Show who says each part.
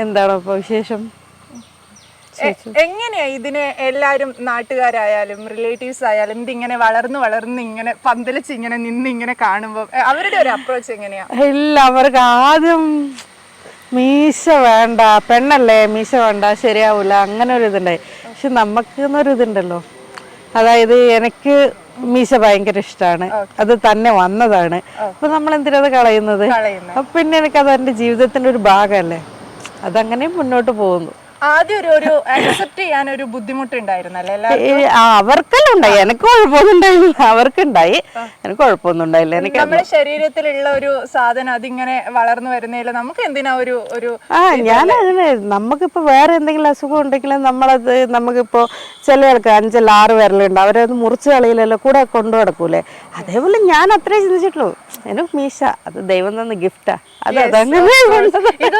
Speaker 1: എന്താണ് ഇപ്പൊ വിശേഷം?
Speaker 2: എങ്ങനെയാ ഇതിനെ എല്ലാരും നാട്ടുകാരായാലും റിലേറ്റീവ്സ് ആയാലും ഇതിങ്ങനെ വളർന്ന് ഇങ്ങനെ പന്തലിച്ച് ഇങ്ങനെ നിന്ന് ഇങ്ങനെ കാണുമ്പോ അവരുടെ ഒരു അപ്രോച്ച് എങ്ങനെയാ?
Speaker 1: ഇല്ല, അവർക്ക് ആദ്യം മീശ വേണ്ട, പെണ്ണല്ലേ മീശ വേണ്ട ശരിയാവൂല, അങ്ങനെ ഒരു ഇതുണ്ടായി. പക്ഷെ നമുക്കെന്നൊരു ഇതുണ്ടല്ലോ, അതായത് എനിക്ക് മീശ ഭയങ്കര ഇഷ്ടമാണ്, അത് തന്നെ വന്നതാണ്. അപ്പൊ നമ്മൾ എന്തിനാ കളയുന്നത്? അപ്പൊ പിന്നെ എനിക്കത് എൻ്റെ ജീവിതത്തിന്റെ ഒരു ഭാഗമല്ലേ, അതങ്ങനെ മുന്നോട്ട് പോകുന്നു.
Speaker 2: ആദ്യം ഒരു അക്സെപ്റ്റ് ചെയ്യാൻ ഒരു ബുദ്ധിമുട്ടുണ്ടായിരുന്നല്ലേ?
Speaker 1: അവർക്കെല്ലാം ഉണ്ടായി, എനിക്ക് കുഴപ്പമൊന്നും ഉണ്ടായില്ല. അവർക്കുണ്ടായി, എനിക്ക് കുഴപ്പമൊന്നും ഉണ്ടായില്ല. എനിക്ക്
Speaker 2: നമ്മുടെ ശരീരത്തിലുള്ള ഒരു സാധനം അതിങ്ങനെ വളർന്നു വരുന്നതിൽ നമുക്ക് എന്തിനാ ഒരു
Speaker 1: ഞാൻ അങ്ങനെ, നമുക്കിപ്പോ വേറെ എന്തെങ്കിലും അസുഖം ഉണ്ടെങ്കിലും നമ്മളത്, നമുക്കിപ്പോ ചില ആൾക്ക് 5 6 വിരലുണ്ട്, അവരത് മുറിച്ച് കളിയിലല്ലോ കൂടെ കൊണ്ടു നടക്കൂലേ, അതേപോലെ ഞാൻ അത്രേ ചിന്തിച്ചിട്ടുള്ളൂ. എനിക്ക് മീശ അത് ദൈവം തന്ന ഗിഫ്റ്റാ, അത് അതങ്ങനെ